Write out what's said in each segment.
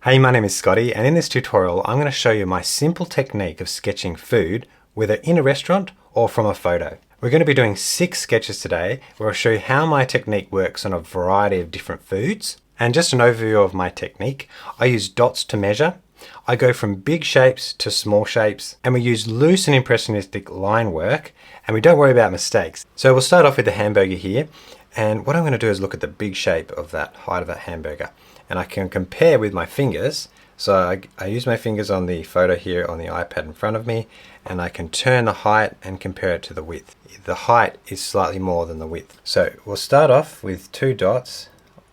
Hey, my name is Scotty, and in this tutorial I'm going to show you my simple technique of sketching food, whether in a restaurant or from a photo. We're going to be doing 6 sketches today where I'll show you how my technique works on a variety of different foods. And just an overview of my technique, I use dots to measure. I go from big shapes to small shapes, and we use loose and impressionistic line work, and we don't worry about mistakes. So we'll start off with the hamburger here, and what I'm going to do is look at the big shape of that height of that hamburger. And I can compare with my fingers. So I use my fingers on the photo here on the iPad in front of me, and I can turn the height and compare it to the width. The height is slightly more than the width. So we'll start off with 2 dots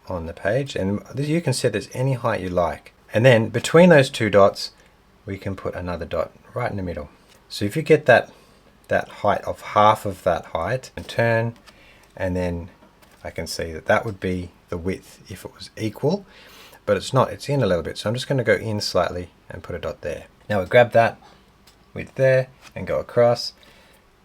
on the page, and you can set this any height you like. And then between those 2 dots, we can put another dot right in the middle. So if you get that height of half of that height, and turn, and then I can see that would be the width if it was equal, but it's not, it's in a little bit, so I'm just going to go in slightly and put a dot there. Now we grab that width there and go across,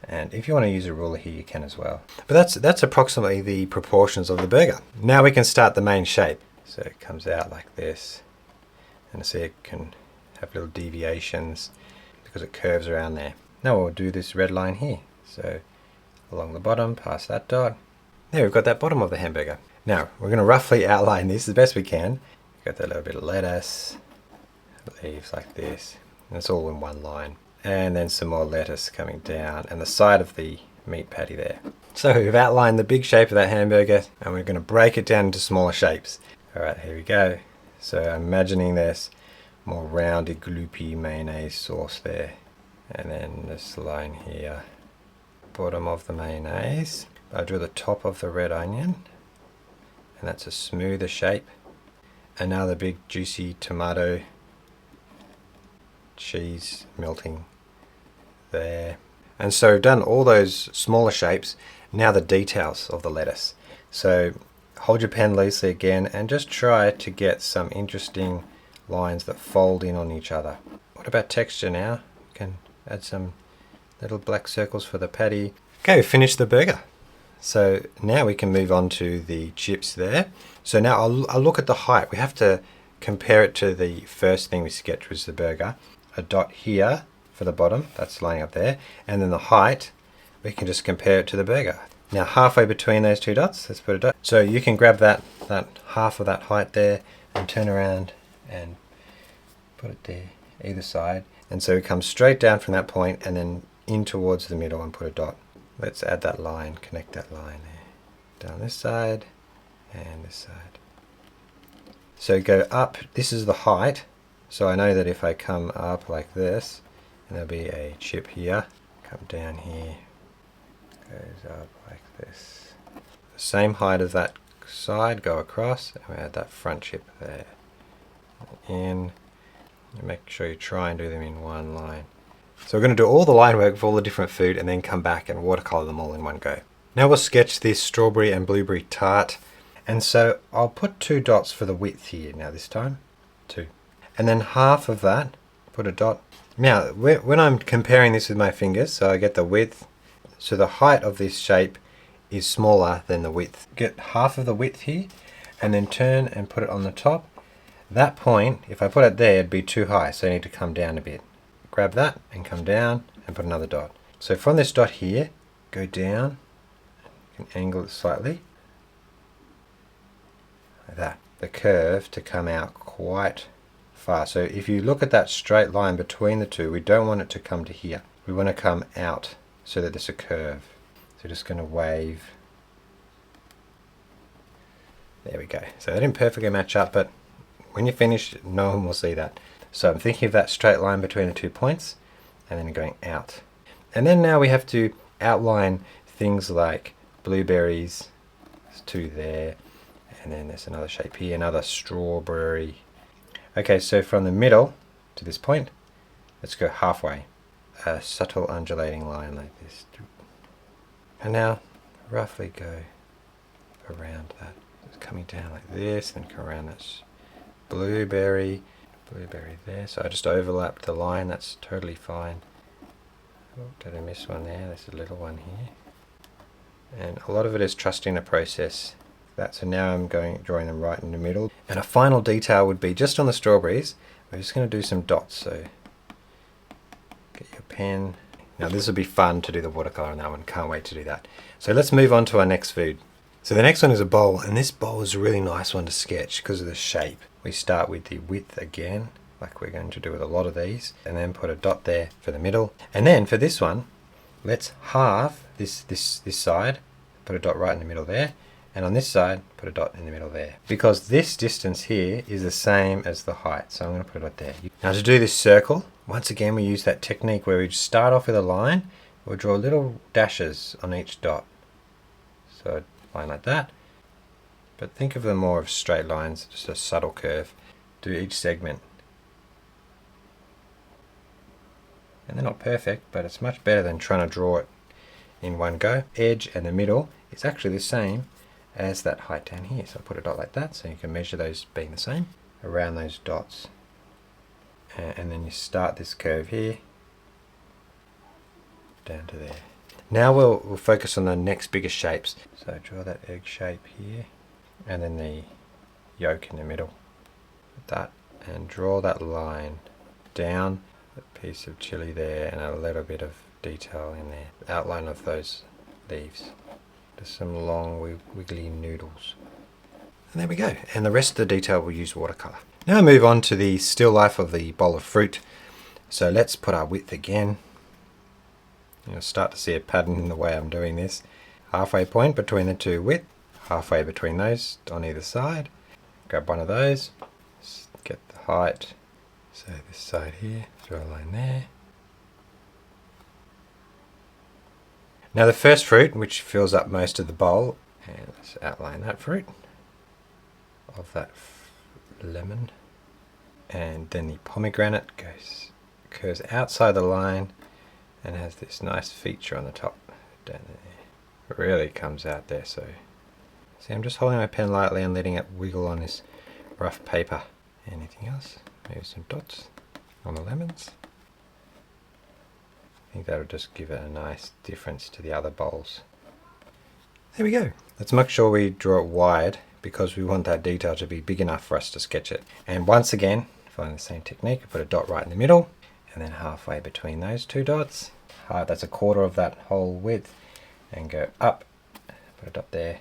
and if you want to use a ruler here you can as well. But that's approximately the proportions of the burger. Now we can start the main shape. So it comes out like this, and see it can have little deviations because it curves around there. Now we'll do this red line here, so along the bottom past that dot. There, we've got that bottom of the hamburger. Now we're going to roughly outline this as best we can. Got that little bit of lettuce, leaves like this, and it's all in one line. And then some more lettuce coming down, and the side of the meat patty there. So we've outlined the big shape of that hamburger, and we're going to break it down into smaller shapes. Alright, here we go. So I'm imagining there's more rounded, gloopy mayonnaise sauce there. And then this line here, bottom of the mayonnaise. I drew the top of the red onion, and that's a smoother shape. And now the big juicy tomato cheese melting there. And so we've done all those smaller shapes. Now the details of the lettuce. So hold your pen loosely again and just try to get some interesting lines that fold in on each other. What about texture now? You can add some little black circles for the patty. Okay, we've finished the burger. So now we can move on to the chips there. So now I'll look at the height. We have to compare it to the first thing we sketched, which was the burger. A dot here for the bottom, that's lying up there. And then the height, we can just compare it to the burger. Now halfway between those 2 dots, let's put a dot. So you can grab that half of that height there and turn around and put it there, either side. And so it comes straight down from that point and then in towards the middle and put a dot. Let's add that line, connect that line there. Down this side and this side. So go up, this is the height. So I know that if I come up like this, and there'll be a chip here, come down here, goes up like this. The same height as that side, go across, and we add that front chip there. In, and make sure you try and do them in one line. So we're going to do all the line work for all the different food and then come back and watercolor them all in one go. Now we'll sketch this strawberry and blueberry tart. And so I'll put 2 dots for the width here now this time. 2. And then half of that, put a dot. Now when I'm comparing this with my fingers, so I get the width. So the height of this shape is smaller than the width. Get half of the width here and then turn and put it on the top. That point, if I put it there, it'd be too high, so I need to come down a bit. Grab that and come down and put another dot. So from this dot here, go down, you can angle it slightly, like that. The curve to come out quite far. So if you look at that straight line between the 2, we don't want it to come to here. We want to come out so that there's a curve. So just going to wave. There we go. So they didn't perfectly match up, but when you finish, no one will see that. So I'm thinking of that straight line between the 2 points and then going out. And then now we have to outline things like blueberries. There's 2 there. And then there's another shape here, another strawberry. Okay, so from the middle to this point, let's go halfway. A subtle undulating line like this. And now roughly go around that. It's coming down like this and come around this blueberry there. So I just overlapped the line, that's totally fine. Oh, did I miss one there? There's a little one here. And a lot of it is trusting the process that. So now I'm drawing them right in the middle. And a final detail would be just on the strawberries, we're just going to do some dots. So get your pen. Now this will be fun to do the watercolor on that one. Can't wait to do that. So let's move on to our next food. So the next one is a bowl, and this bowl is a really nice one to sketch because of the shape. We start with the width again, like we're going to do with a lot of these, and then put a dot there for the middle. And then for this one, let's halve this side, put a dot right in the middle there, and on this side, put a dot in the middle there. Because this distance here is the same as the height, so I'm going to put a dot there. Now to do this circle, once again we use that technique where we just start off with a line, we'll draw little dashes on each dot. So line like that, but think of them more of straight lines, just a subtle curve. Do each segment. And they're not perfect, but it's much better than trying to draw it in one go. Edge and the middle is actually the same as that height down here. So I'll put a dot like that so you can measure those being the same around those dots. And then you start this curve here down to there. Now we'll focus on the next biggest shapes. So draw that egg shape here, and then the yolk in the middle. Like that, and draw that line down, a piece of chili there, and a little bit of detail in there. Outline of those leaves. Just some long wiggly noodles. And there we go. And the rest of the detail we'll use watercolor. Now move on to the still life of the bowl of fruit. So let's put our width again. You'll start to see a pattern in the way I'm doing this. Halfway point between the two width, halfway between those on either side. Grab one of those, get the height. So this side here, draw a line there. Now the first fruit, which fills up most of the bowl, and let's outline that fruit of that lemon. And then the pomegranate curves outside the line and has this nice feature on the top down there. It really comes out there. So see, I'm just holding my pen lightly and letting it wiggle on this rough paper. Anything else? Maybe some dots on the lemons. I think that'll just give it a nice difference to the other bowls. There we go. Let's make sure we draw it wide because we want that detail to be big enough for us to sketch it. And once again, following the same technique, I put a dot right in the middle, and then halfway between those two dots. That's a quarter of that whole width, and go up, put a dot there,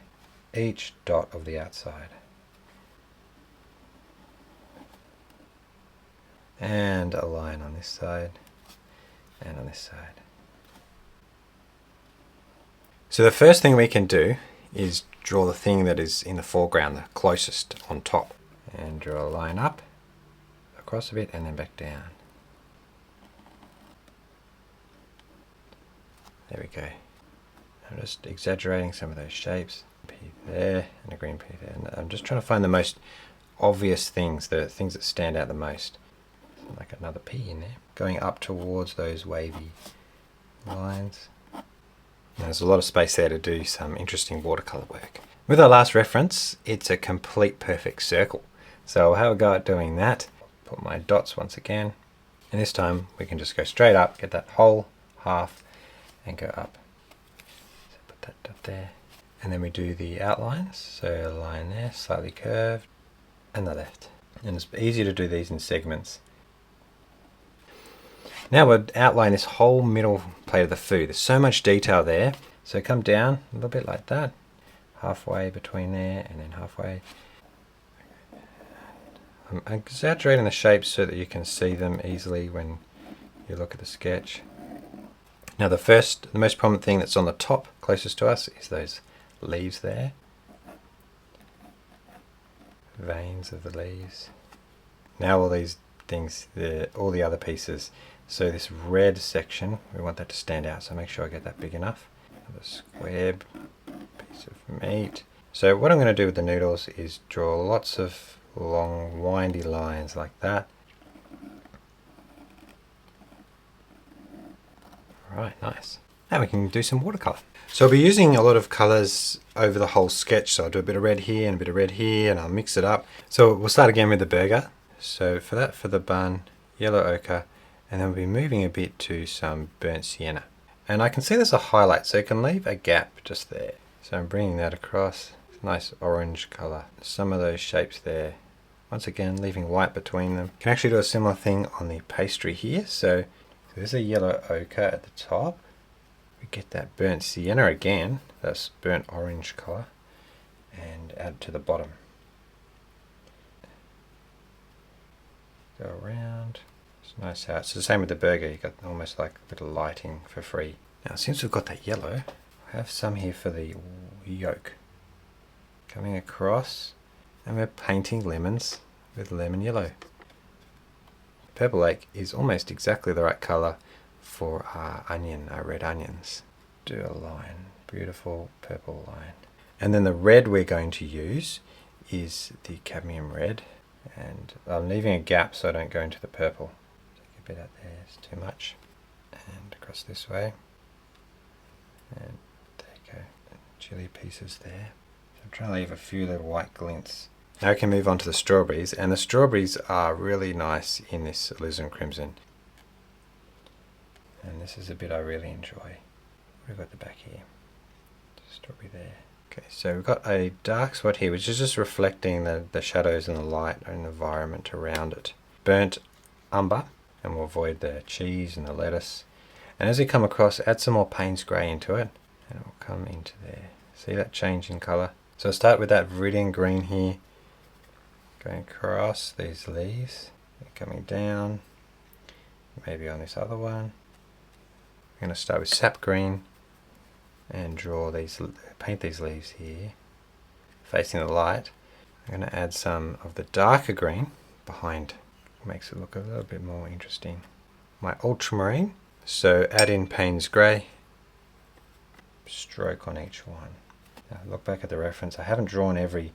each dot of the outside. And a line on this side, and on this side. So the first thing we can do is draw the thing that is in the foreground, the closest on top. And draw a line up, across a bit, and then back down. There we go. I'm just exaggerating some of those shapes. Pea there, and a green pea there. And I'm just trying to find the most obvious things, the things that stand out the most. Like another pea in there. Going up towards those wavy lines. And there's a lot of space there to do some interesting watercolor work. With our last reference, it's a complete perfect circle. So I'll have a go at doing that. Put my dots once again. And this time we can just go straight up, get that whole half, and go up. So put that dot there. And then we do the outlines. So a line there, slightly curved, and the left. And it's easy to do these in segments. Now we'll outline this whole middle plate of the food. There's so much detail there. So come down a little bit like that. Halfway between there, and then halfway. I'm exaggerating the shapes so that you can see them easily when you look at the sketch. Now the most prominent thing that's on the top closest to us is those leaves there. Veins of the leaves. Now all these things, all the other pieces. So this red section, we want that to stand out, so make sure I get that big enough. Another square piece of meat. So what I'm going to do with the noodles is draw lots of long windy lines like that. Alright, nice. Now we can do some watercolor. So I'll be using a lot of colors over the whole sketch. So I'll do a bit of red here and a bit of red here, and I'll mix it up. So we'll start again with the burger. So for that, for the bun, yellow ochre, and then we'll be moving a bit to some burnt sienna. And I can see there's a highlight, so I can leave a gap just there. So I'm bringing that across. nice orange color. Some of those shapes there, once again leaving white between them. Can actually do a similar thing on the pastry here. So there's a yellow ochre at the top. We get that burnt sienna again, that's burnt orange color, and add to the bottom. Go around. It's nice how it's the same with the burger. You got almost like a bit of lighting for free. Now since we've got that yellow, I have some here for the yolk. Coming across, and we're painting lemons with lemon yellow. Purple lake is almost exactly the right color for our red onions. Do a line, beautiful purple line. And then the red we're going to use is the cadmium red. And I'm leaving a gap so I don't go into the purple. Take a bit out there, it's too much. And across this way. And there you go, chili pieces there. So I'm trying to leave a few little white glints. Now we can move on to the strawberries, and the strawberries are really nice in this alizarin crimson. And this is a bit I really enjoy. We've got the back here. Strawberry there. Okay, so we've got a dark spot here, which is just reflecting the shadows and the light and the environment around it. Burnt umber, and we'll avoid the cheese and the lettuce. And as we come across, add some more Payne's grey into it, and it will come into there. See that change in colour? So I'll start with that viridian green here, going across these leaves, coming down, maybe on this other one. I'm going to start with sap green and paint these leaves here, facing the light. I'm going to add some of the darker green behind. Makes it look a little bit more interesting. My ultramarine, so add in Payne's grey, stroke on each one. Now look back at the reference. I haven't drawn every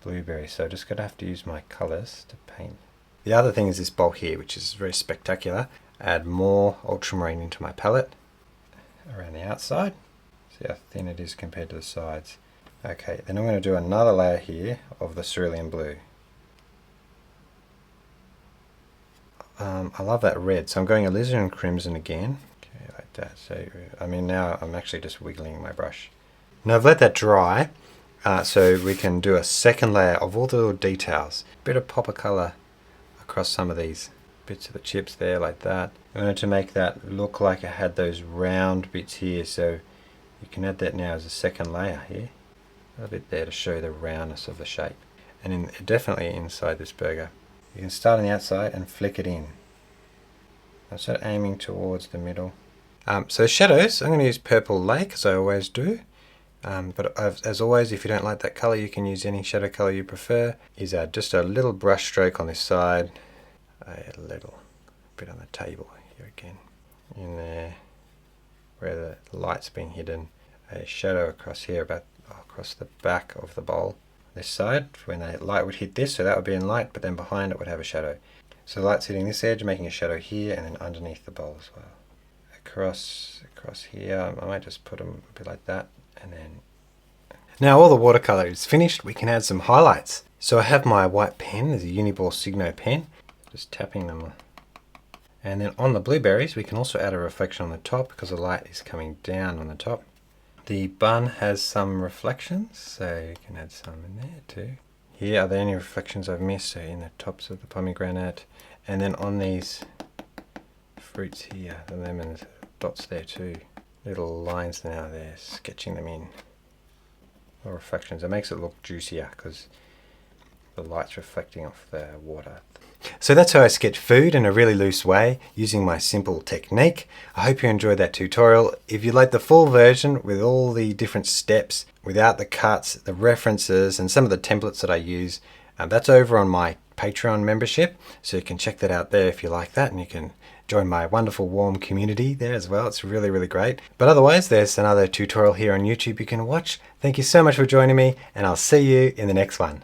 blueberry, so I'm just going to have to use my colours to paint. The other thing is this bowl here, which is very spectacular. Add more ultramarine into my palette around the outside. See how thin it is compared to the sides. Okay, then I'm going to do another layer here of the cerulean blue. I love that red, so I'm going alizarin crimson again. Okay, like that. So I mean, now I'm actually just wiggling my brush. Now I've let that dry, so we can do a second layer of all the little details. Bit of pop of colour across some of these bits of the chips there, like that. I wanted to make that look like it had those round bits here, so you can add that now as a second layer here. A bit there to show the roundness of the shape. And definitely inside this burger. You can start on the outside and flick it in. I'll start aiming towards the middle. So shadows, I'm going to use Purple Lake as I always do. But as always, if you don't like that colour, you can use any shadow colour you prefer. Is add just a little brush stroke on this side. A little bit on the table here again. In there, where the light's been hidden. A shadow across here, across the back of the bowl. This side, when the light would hit this, so that would be in light, but then behind it would have a shadow. So the light's hitting this edge, making a shadow here, and then underneath the bowl as well. Across here, I might just put them a bit like that, and then... Now all the watercolour is finished, we can add some highlights. So I have my white pen, there's a Uniball Signo pen, just tapping them. And then on the blueberries, we can also add a reflection on the top, because the light is coming down on the top. The bun has some reflections, so you can add some in there too. Here, are there any reflections I've missed? So in the tops of the pomegranate, and then on these fruits here, the lemons, dots there too. Little lines now there, sketching them in. Or reflections. It makes it look juicier because the light's reflecting off the water. So that's how I sketch food in a really loose way using my simple technique. I hope you enjoyed that tutorial. If you like the full version with all the different steps, without the cuts, the references, and some of the templates that I use, that's over on my Patreon membership. So you can check that out there if you like that, and you can join my wonderful warm community there as well. It's really, really great. But otherwise, there's another tutorial here on YouTube you can watch. Thank you so much for joining me, and I'll see you in the next one.